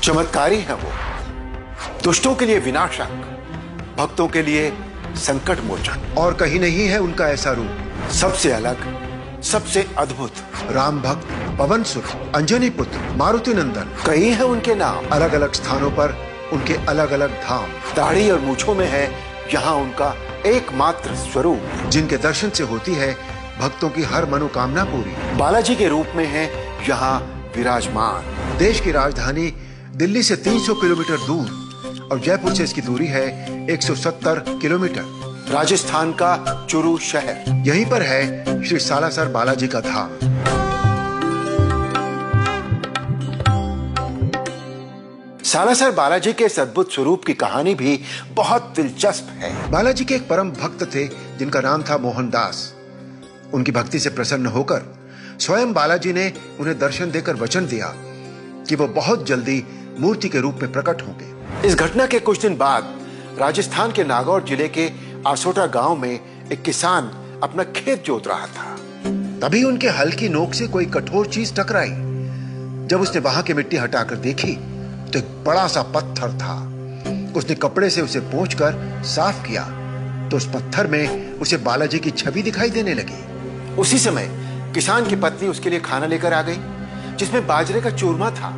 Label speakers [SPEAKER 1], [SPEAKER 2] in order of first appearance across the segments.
[SPEAKER 1] चमत्कारी है वो, दुष्टों के लिए विनाशक, भक्तों के लिए संकट मोचन।
[SPEAKER 2] और कहीं नहीं है उनका ऐसा रूप।
[SPEAKER 1] सबसे अलग, सबसे अद्भुत,
[SPEAKER 2] राम भक्त, पवन सुत, अंजनी पुत्र, मारुति नंदन।
[SPEAKER 1] कई है उनके नाम।
[SPEAKER 2] अलग अलग स्थानों पर उनके अलग अलग धाम।
[SPEAKER 1] दाढ़ी और मूछों में है यहाँ उनका एकमात्र स्वरूप,
[SPEAKER 2] जिनके दर्शन से होती है भक्तों की हर मनोकामना पूरी।
[SPEAKER 1] बालाजी के रूप में है यहाँ विराजमान।
[SPEAKER 2] देश की राजधानी दिल्ली से 300 किलोमीटर दूर और जयपुर से इसकी दूरी है 170 किलोमीटर।
[SPEAKER 1] राजस्थान का चुरू शहर,
[SPEAKER 2] यहीं पर है श्री सालासर बालाजी का धाम।
[SPEAKER 1] सालासर बालाजी के इस अद्भुत स्वरूप की कहानी भी बहुत दिलचस्प है।
[SPEAKER 2] बालाजी के एक परम भक्त थे जिनका नाम था मोहनदास। उनकी भक्ति से प्रसन्न होकर स्वयं बालाजी ने उन्हें दर्शन देकर वचन दिया कि वो बहुत जल्दी मूर्ति के रूप में प्रकट होंगे।
[SPEAKER 1] इस घटना के कुछ दिन बाद राजस्थान के नागौर जिले के आसोटा गांव में एक किसान अपना खेत जोत रहा था।
[SPEAKER 2] तभी उनके हल की नोक से कोई कठोर चीज टकराई। जब उसने वहां की मिट्टी हटाकर देखी तो एक बड़ा सा पत्थर था। उसने कपड़े से उसे पोंछकर साफ किया तो उस पत्थर में उसे बालाजी की छवि दिखाई देने लगी।
[SPEAKER 1] उसी समय किसान की पत्नी उसके लिए खाना लेकर आ गई, जिसमें बाजरे का चूरमा था।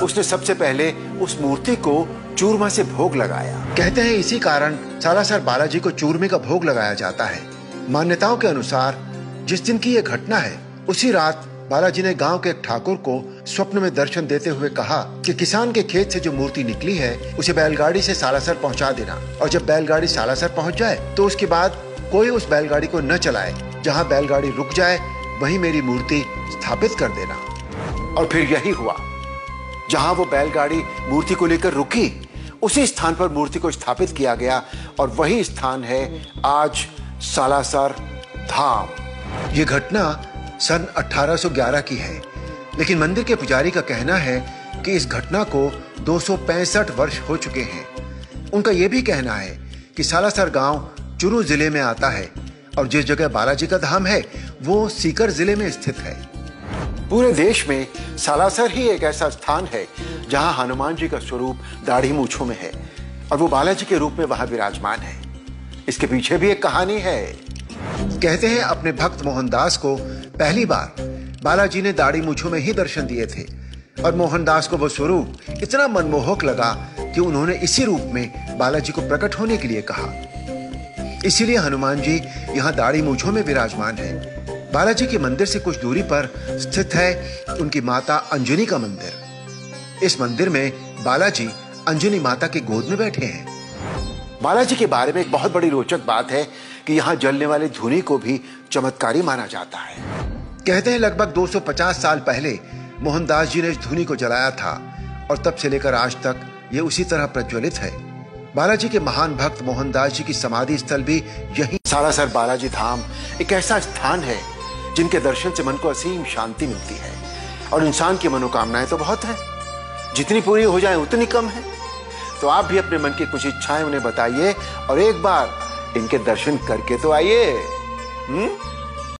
[SPEAKER 1] उसने सबसे पहले उस मूर्ति को चूरमा से भोग लगाया।
[SPEAKER 2] कहते हैं इसी कारण सालासर बालाजी को चूरमे का भोग लगाया जाता है। मान्यताओं के अनुसार जिस दिन की यह घटना है, उसी रात बालाजी ने गांव के एक ठाकुर को स्वप्न में दर्शन देते हुए कहा कि किसान के खेत से जो मूर्ति निकली है उसे बैलगाड़ी से सालासर पहुंचा देना, और जब बैलगाड़ी सालासर पहुंच जाए तो उसके बाद कोई उस बैलगाड़ी को न चलाए। जहां बैलगाड़ी रुक जाए वहीं मेरी मूर्ति स्थापित कर देना।
[SPEAKER 1] और फिर यही हुआ। जहां वो बैलगाड़ी मूर्ति को लेकर रुकी, उसी स्थान पर मूर्ति को स्थापित किया गया और वही स्थान है आज सालासर धाम।
[SPEAKER 2] ये घटना सन 1811 की है, लेकिन मंदिर के पुजारी का कहना है कि इस घटना को 265 वर्ष हो चुके हैं। उनका यह भी कहना है कि सालासर गांव चुरू जिले में आता है और जिस जगह बालाजी का धाम है वो सीकर जिले में स्थित है।
[SPEAKER 1] पूरे देश में सालासर ही एक ऐसा स्थान है जहां हनुमान जी का स्वरूप दाढ़ी मूछों में है और वो बालाजी के रूप में वहां विराजमान है। इसके पीछे भी एक कहानी है।
[SPEAKER 2] कहते हैं अपने भक्त मोहनदास को पहली बार बालाजी ने दाढ़ी मूछों में ही दर्शन दिए थे और मोहनदास को वो स्वरूप इतना मनमोहक लगा कि उन्होंने इसी रूप में बालाजी को प्रकट होने के लिए कहा। इसीलिए हनुमान जी यहाँ दाढ़ी मूछों में विराजमान है। बालाजी के मंदिर से कुछ दूरी पर स्थित है उनकी माता अंजनी का मंदिर। इस मंदिर में बालाजी अंजनी माता की गोद में बैठे हैं।
[SPEAKER 1] बालाजी के बारे में एक बहुत बड़ी रोचक बात है कि यहाँ जलने वाले धूनी को भी चमत्कारी माना जाता है।
[SPEAKER 2] कहते हैं लगभग 250 साल पहले मोहनदास जी ने इस धूनी को जलाया था और तब से लेकर आज तक ये उसी तरह प्रज्वलित है। बालाजी के महान भक्त मोहनदास जी की समाधि स्थल भी यही
[SPEAKER 1] सालासर बालाजी धाम एक ऐसा स्थान है जिनके दर्शन से मन को असीम शांति मिलती है। और इंसान की मनोकामनाएं तो बहुत हैं, जितनी पूरी हो जाए उतनी कम है। तो आप भी अपने मन की कुछ इच्छाएं उन्हें बताइए और एक बार इनके दर्शन करके तो आइए।